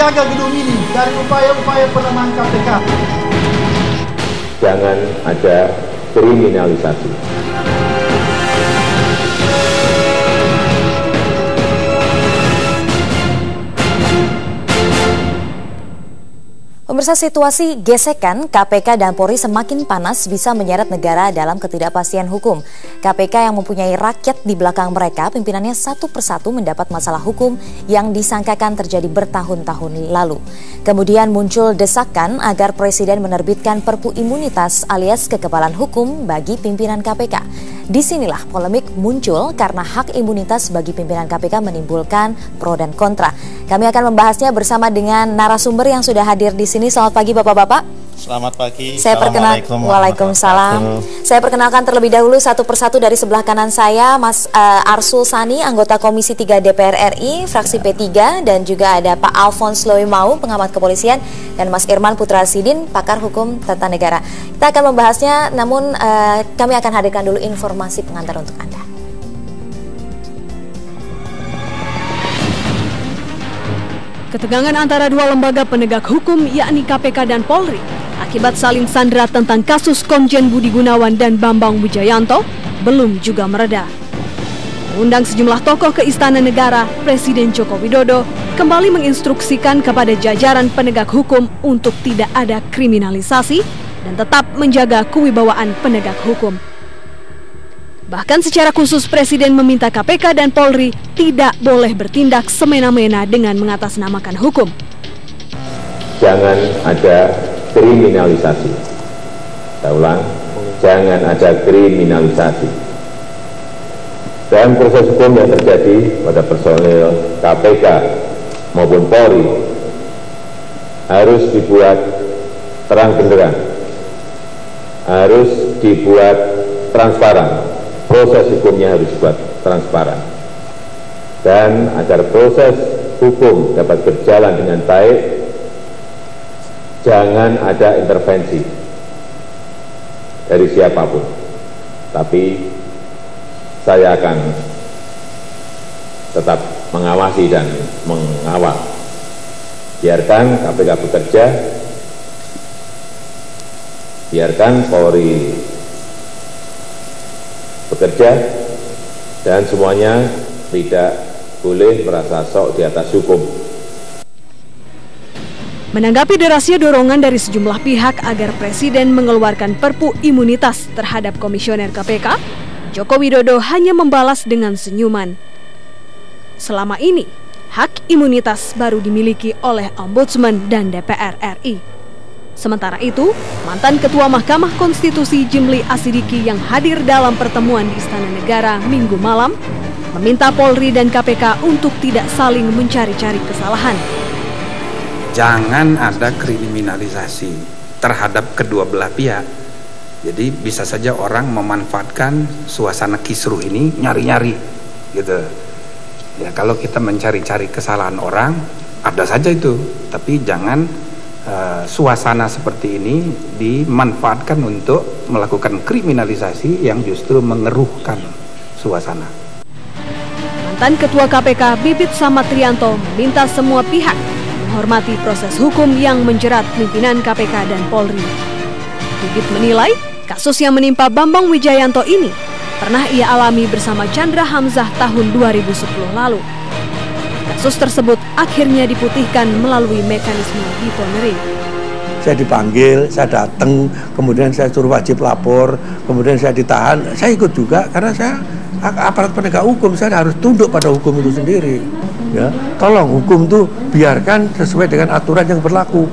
menjaga gedung ini dari upaya-upaya pelemahan KPK. Jangan ada kriminalisasi. Pemirsa, situasi gesekan KPK dan Polri semakin panas bisa menyeret negara dalam ketidakpastian hukum. KPK yang mempunyai rakyat di belakang mereka, pimpinannya satu persatu mendapat masalah hukum yang disangkakan terjadi bertahun-tahun lalu. Kemudian muncul desakan agar Presiden menerbitkan Perpu Imunitas alias kekebalan hukum bagi pimpinan KPK. Disinilah polemik muncul karena hak imunitas bagi pimpinan KPK menimbulkan pro dan kontra. Kami akan membahasnya bersama dengan narasumber yang sudah hadir di sini. Selamat pagi Bapak-Bapak. Selamat pagi. Waalaikumsalam. Saya perkenalkan terlebih dahulu satu persatu dari sebelah kanan saya, Mas Arsul Sani, anggota Komisi 3 DPR RI, fraksi P3, dan juga ada Pak Alphonse Loimau, pengamat kepolisian, dan Mas Irman Putra Sidin, pakar hukum tata negara. Kita akan membahasnya, namun kami akan hadirkan dulu informasi pengantar untuk Anda. Ketegangan antara dua lembaga penegak hukum yakni KPK dan Polri akibat saling sandera tentang kasus Komjen Budi Gunawan dan Bambang Wijayanto belum juga mereda. Mengundang sejumlah tokoh ke Istana Negara, Presiden Joko Widodo kembali menginstruksikan kepada jajaran penegak hukum untuk tidak ada kriminalisasi dan tetap menjaga kewibawaan penegak hukum. Bahkan secara khusus Presiden meminta KPK dan Polri tidak boleh bertindak semena-mena dengan mengatasnamakan hukum. Jangan ada kriminalisasi. Saya ulang, jangan ada kriminalisasi. Dan proses hukum yang terjadi pada personil KPK maupun Polri harus dibuat terang benderang, harus dibuat transparan. Proses hukumnya harus dibuat transparan. Dan agar proses hukum dapat berjalan dengan baik, jangan ada intervensi dari siapapun. Tapi saya akan tetap mengawasi dan mengawal. Biarkan KPK bekerja, biarkan Polri bekerja, dan semuanya tidak boleh merasa sok di atas hukum. Menanggapi derasnya dorongan dari sejumlah pihak agar Presiden mengeluarkan Perpu Imunitas terhadap Komisioner KPK, Joko Widodo hanya membalas dengan senyuman. Selama ini, hak imunitas baru dimiliki oleh Ombudsman dan DPR RI. Sementara itu, mantan Ketua Mahkamah Konstitusi Jimli Asidiki yang hadir dalam pertemuan di Istana Negara Minggu malam meminta Polri dan KPK untuk tidak saling mencari-cari kesalahan. Jangan ada kriminalisasi terhadap kedua belah pihak. Jadi bisa saja orang memanfaatkan suasana kisruh ini nyari-nyari gitu. Ya, kalau kita mencari-cari kesalahan orang, ada saja itu, tapi jangan suasana seperti ini dimanfaatkan untuk melakukan kriminalisasi yang justru mengeruhkan suasana. Mantan Ketua KPK Bibit Samatrianto meminta semua pihak menghormati proses hukum yang menjerat pimpinan KPK dan Polri. Bibit menilai kasus yang menimpa Bambang Wijayanto ini pernah ia alami bersama Chandra Hamzah tahun 2010 lalu. Kasus tersebut akhirnya diputihkan melalui mekanisme deponering. Saya dipanggil, saya datang, kemudian saya suruh wajib lapor, kemudian saya ditahan. Saya ikut juga karena saya aparat penegak hukum, saya harus tunduk pada hukum itu sendiri. Ya, tolong hukum itu biarkan sesuai dengan aturan yang berlaku.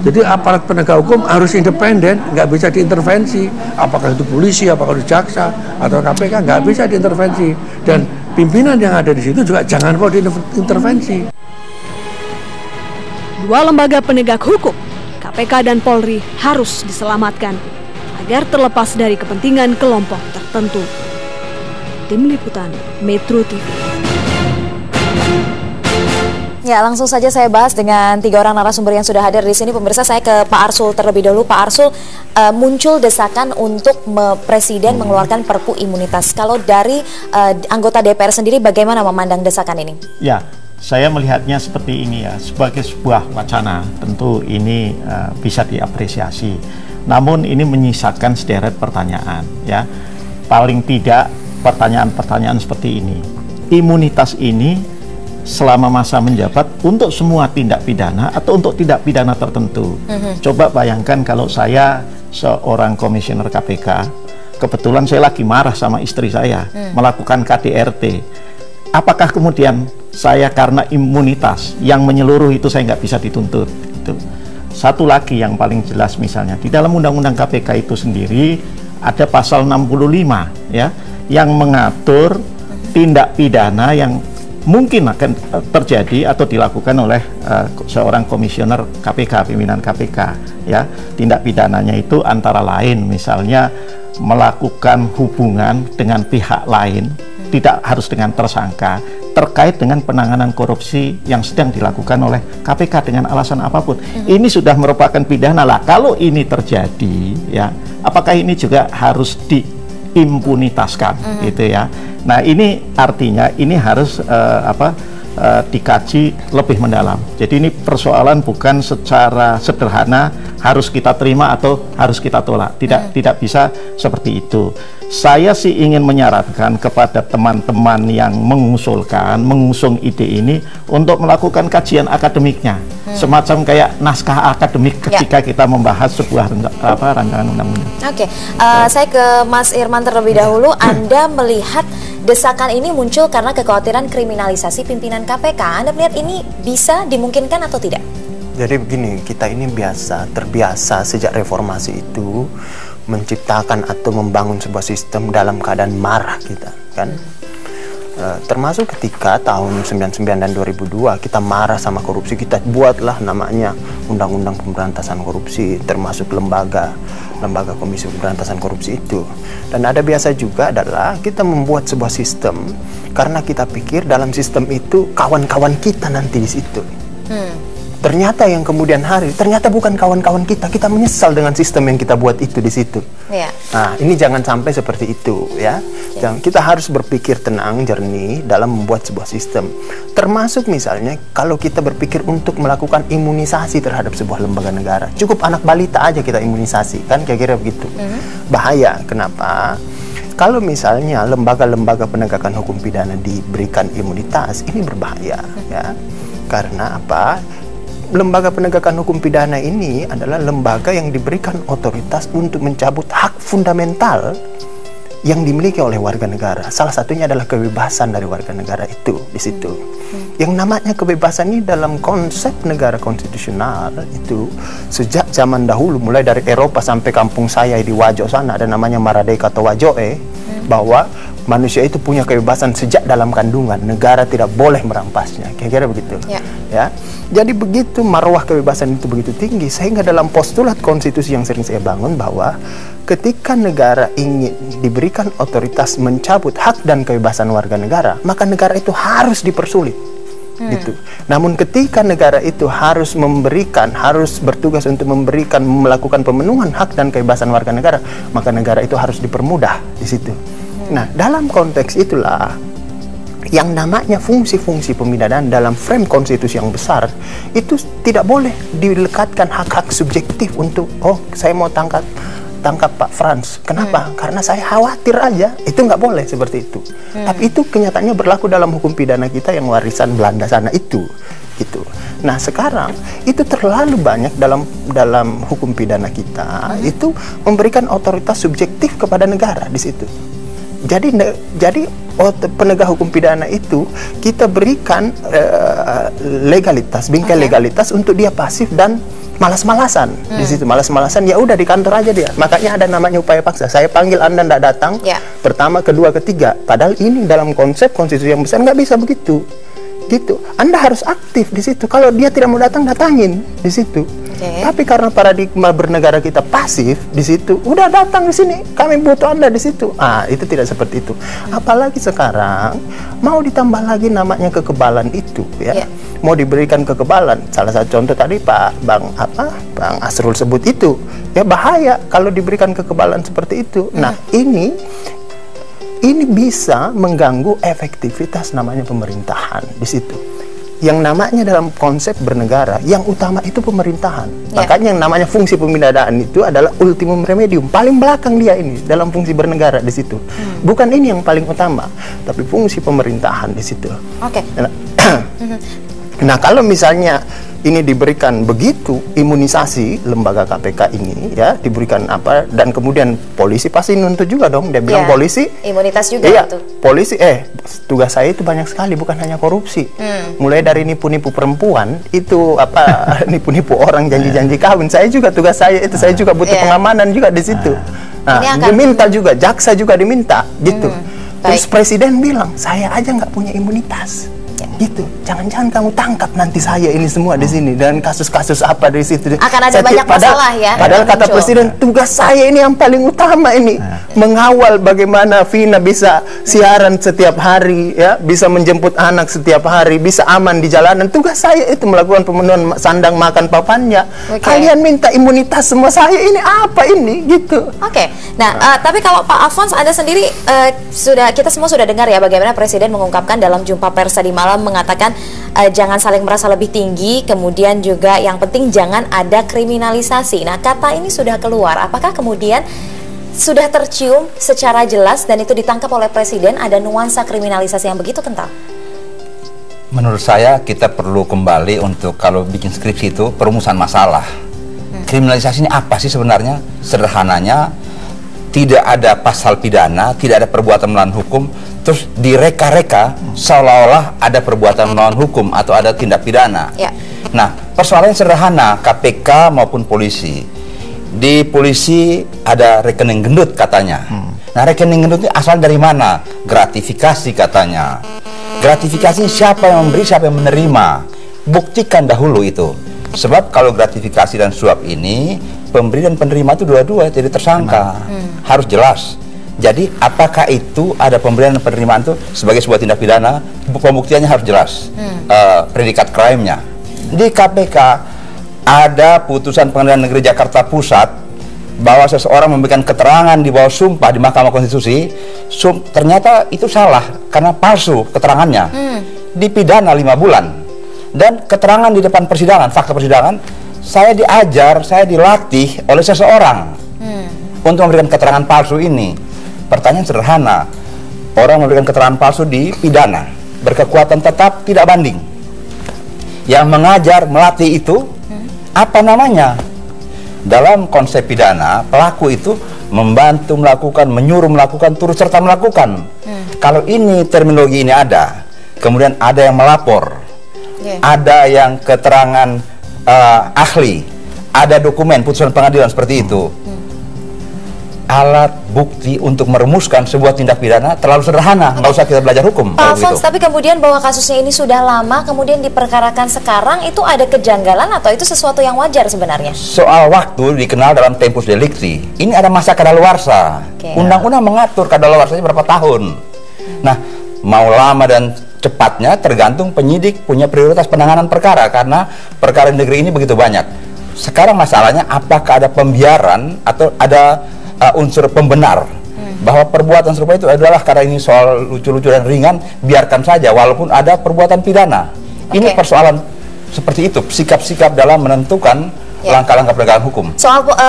Jadi aparat penegak hukum harus independen, nggak bisa diintervensi. Apakah itu polisi, apakah itu jaksa, atau KPK, nggak bisa diintervensi. Dan pimpinan yang ada di situ juga jangan mau diintervensi. Dua lembaga penegak hukum, KPK dan Polri, harus diselamatkan agar terlepas dari kepentingan kelompok tertentu. Tim Liputan Metro TV. Ya, langsung saja saya bahas dengan tiga orang narasumber yang sudah hadir di sini. Pemirsa, saya ke Pak Arsul terlebih dahulu. Pak Arsul, muncul desakan untuk Presiden mengeluarkan Perpu Imunitas. Kalau dari anggota DPR sendiri, bagaimana memandang desakan ini? Ya, Saya melihatnya seperti ini ya, sebagai sebuah wacana. Tentu ini bisa diapresiasi. Namun ini menyisakan sederet pertanyaan ya. Paling tidak pertanyaan-pertanyaan seperti ini. Imunitas ini selama masa menjabat untuk semua tindak pidana atau untuk tindak pidana tertentu. Coba bayangkan kalau saya seorang komisioner KPK, kebetulan saya lagi marah sama istri saya, melakukan KDRT. Apakah kemudian saya karena imunitas yang menyeluruh itu saya nggak bisa dituntut? Itu. Satu lagi yang paling jelas misalnya, di dalam Undang-Undang KPK itu sendiri ada pasal 65 ya, yang mengatur tindak pidana yang mungkin akan terjadi atau dilakukan oleh seorang komisioner KPK, pimpinan KPK ya. Tindak pidananya itu antara lain misalnya melakukan hubungan dengan pihak lain, tidak harus dengan tersangka, terkait dengan penanganan korupsi yang sedang dilakukan oleh KPK dengan alasan apapun. Ini sudah merupakan pidana lah. Kalau ini terjadi ya, apakah ini juga harus diimpunitaskan gitu ya. Nah, ini artinya ini harus dikaji lebih mendalam. Jadi ini persoalan bukan secara sederhana harus kita terima atau harus kita tolak. Tidak bisa seperti itu. Saya sih ingin menyarankan kepada teman-teman yang mengusung ide ini untuk melakukan kajian akademiknya. Semacam kayak naskah akademik ketika kita membahas sebuah rancangan undang-undang. Oke, saya ke Mas Irman terlebih dahulu. Anda melihat desakan ini muncul karena kekhawatiran kriminalisasi pimpinan KPK. Anda melihat ini bisa dimungkinkan atau tidak? Jadi begini, kita ini terbiasa sejak reformasi itu menciptakan atau membangun sebuah sistem dalam keadaan marah kita, kan? Termasuk ketika tahun 99 dan 2002 kita marah sama korupsi, kita buatlah namanya Undang-Undang Pemberantasan Korupsi, termasuk lembaga Komisi Pemberantasan Korupsi itu. Dan ada biasa juga adalah kita membuat sebuah sistem karena kita pikir dalam sistem itu kawan-kawan kita nanti di situ. Ternyata yang kemudian hari ternyata bukan kawan-kawan kita menyesal dengan sistem yang kita buat itu di situ. Nah, ini jangan sampai seperti itu ya. Kita harus berpikir tenang, jernih dalam membuat sebuah sistem. Termasuk misalnya kalau kita berpikir untuk melakukan imunisasi terhadap sebuah lembaga negara, cukup anak balita aja kita imunisasi, kan kira-kira begitu. Bahaya. Kenapa? Kalau misalnya lembaga-lembaga penegakan hukum pidana diberikan imunitas, ini berbahaya ya. Karena apa? Lembaga penegakan hukum pidana ini adalah lembaga yang diberikan otoritas untuk mencabut hak fundamental yang dimiliki oleh warga negara. Salah satunya adalah kebebasan dari warga negara itu di situ. Yang namanya kebebasan ini dalam konsep negara konstitusional itu sejak zaman dahulu, mulai dari Eropa sampai kampung saya di Wajo sana ada namanya Maradeka atau Wajoe, bahwa manusia itu punya kebebasan sejak dalam kandungan, negara tidak boleh merampasnya, kira-kira begitu. Ya. Jadi begitu marwah kebebasan itu begitu tinggi, sehingga dalam postulat konstitusi yang sering saya bangun bahwa ketika negara ingin diberikan otoritas mencabut hak dan kebebasan warga negara, maka negara itu harus dipersulit. Gitu. Namun ketika negara itu harus bertugas untuk melakukan pemenuhan hak dan kebebasan warga negara, maka negara itu harus dipermudah di situ. Nah, dalam konteks itulah yang namanya fungsi-fungsi pemidanaan dalam frame konstitusi yang besar itu tidak boleh dilekatkan hak-hak subjektif untuk saya mau tangkap Pak Frans. Kenapa? Karena saya khawatir aja. Itu nggak boleh seperti itu. Tapi itu kenyataannya berlaku dalam hukum pidana kita yang warisan Belanda sana itu. Gitu. Nah, sekarang itu terlalu banyak dalam hukum pidana kita itu memberikan otoritas subjektif kepada negara di situ. Jadi penegak hukum pidana itu kita berikan legalitas, bingkai legalitas untuk dia pasif dan malas-malasan di situ. Malas-malasan, ya udah di kantor aja dia. Makanya ada namanya upaya paksa. Saya panggil Anda nggak datang, pertama, kedua, ketiga. Padahal ini dalam konsep konstitusi yang besar nggak bisa begitu. Gitu. Anda harus aktif di situ. Kalau dia tidak mau datang, datangin di situ. Tapi karena paradigma bernegara kita pasif di situ, udah datang di sini, kami butuh Anda di situ. Itu tidak seperti itu. Apalagi sekarang mau ditambah lagi namanya kekebalan itu, ya. Mau diberikan kekebalan. Salah satu contoh tadi Bang Asrul sebut itu, ya bahaya kalau diberikan kekebalan seperti itu. Nah, ini bisa mengganggu efektivitas namanya pemerintahan di situ. yang namanya dalam konsep bernegara, yang utama itu pemerintahan. Makanya yang namanya fungsi pembinaan itu adalah ultimum remedium. Paling belakang dia ini dalam fungsi bernegara di situ. Bukan ini yang paling utama, tapi fungsi pemerintahan di situ. Oke. Nah, kalau misalnya ini diberikan begitu imunisasi lembaga KPK ini ya, diberikan apa, dan kemudian polisi pasti nuntut juga dong, dia bilang polisi imunitas juga itu. Polisi tugas saya itu banyak sekali, bukan hanya korupsi. Mulai dari nipu-nipu perempuan itu apa, nipu-nipu orang, janji-janji kawin. Saya juga tugas saya itu, saya juga butuh pengamanan juga di situ. Nah, diminta juga, jaksa juga diminta gitu. Terus presiden bilang, saya aja nggak punya imunitas. Gitu, jangan-jangan kamu tangkap nanti saya ini semua di sini dan kasus-kasus apa di situ. Akan ada banyak masalah ya. Padahal kata presiden, tugas saya ini yang paling utama ini mengawal bagaimana Vina bisa siaran setiap hari, ya, bisa menjemput anak setiap hari, bisa aman di jalanan. Tugas saya itu melakukan pemenuhan sandang makan papannya. Kalian minta imunitas semua, saya ini apa ini gitu. Nah, tapi kalau Pak Alfons, Anda sendiri kita semua sudah dengar ya bagaimana presiden mengungkapkan dalam jumpa pers tadi malam, mengatakan jangan saling merasa lebih tinggi, kemudian juga yang penting jangan ada kriminalisasi. Nah, kata ini sudah keluar, apakah kemudian sudah tercium secara jelas dan itu ditangkap oleh presiden ada nuansa kriminalisasi yang begitu kental? Menurut saya kita perlu kembali untuk kalau bikin skripsi itu perumusan masalah. Kriminalisasi ini apa sih sebenarnya? Sederhananya, tidak ada pasal pidana, tidak ada perbuatan melawan hukum, terus direka-reka seolah-olah ada perbuatan melawan hukum atau ada tindak pidana. Nah, persoalannya sederhana, KPK maupun polisi. Di polisi ada rekening gendut katanya. Nah, rekening gendut ini asal dari mana? Gratifikasi katanya. Gratifikasi siapa yang memberi, siapa yang menerima. Buktikan dahulu itu. Sebab kalau gratifikasi dan suap ini, pemberi dan penerima itu dua-dua jadi tersangka. Harus jelas. Jadi apakah itu ada pemberian dan penerimaan itu sebagai sebuah tindak pidana, pembuktiannya harus jelas. Predikat crime-nya. Di KPK ada putusan Pengadilan Negeri Jakarta Pusat bahwa seseorang memberikan keterangan di bawah sumpah di Mahkamah Konstitusi, ternyata itu salah karena palsu keterangannya. Dipidana 5 bulan. Dan keterangan di depan persidangan, fakta persidangan, saya diajar, saya dilatih oleh seseorang untuk memberikan keterangan palsu ini. Pertanyaan sederhana, orang memberikan keterangan palsu dipidana, berkekuatan tetap, tidak banding. Yang mengajar, melatih itu, apa namanya? Dalam konsep pidana, pelaku itu membantu melakukan, menyuruh melakukan, turut serta melakukan. Kalau ini terminologi ini ada, kemudian ada yang melapor, ada yang keterangan ahli, ada dokumen putusan pengadilan seperti itu. Alat bukti untuk merumuskan sebuah tindak pidana terlalu sederhana, nggak usah kita belajar hukum. Pak Alfons, tapi kemudian bahwa kasusnya ini sudah lama, kemudian diperkarakan sekarang, itu ada kejanggalan atau itu sesuatu yang wajar sebenarnya? Soal waktu dikenal dalam tempus delicti. Ini ada masa kadaluarsa. Undang-undang mengatur kadaluarsanya berapa tahun. Nah, mau lama dan cepatnya tergantung penyidik punya prioritas penanganan perkara, karena perkara di negeri ini begitu banyak. Sekarang masalahnya apakah ada pembiaran atau ada unsur pembenar bahwa perbuatan serupa itu adalah, karena ini soal lucu-lucu dan ringan, biarkan saja walaupun ada perbuatan pidana. Ini persoalan seperti itu, sikap-sikap dalam menentukan langkah-langkah penegakan hukum.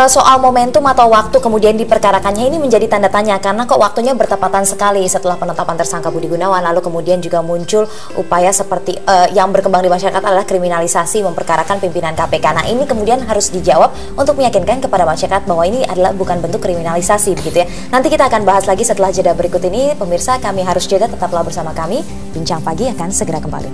Soal momentum atau waktu kemudian diperkarakannya ini menjadi tanda tanya, karena kok waktunya bertepatan sekali setelah penetapan tersangka Budi Gunawan, lalu kemudian juga muncul upaya seperti yang berkembang di masyarakat adalah kriminalisasi memperkarakan pimpinan KPK. Nah, ini kemudian harus dijawab untuk meyakinkan kepada masyarakat bahwa ini adalah bukan bentuk kriminalisasi, begitu ya. Nanti kita akan bahas lagi setelah jeda berikut ini. Pemirsa, kami harus jeda, tetaplah bersama kami. Bincang Pagi akan segera kembali.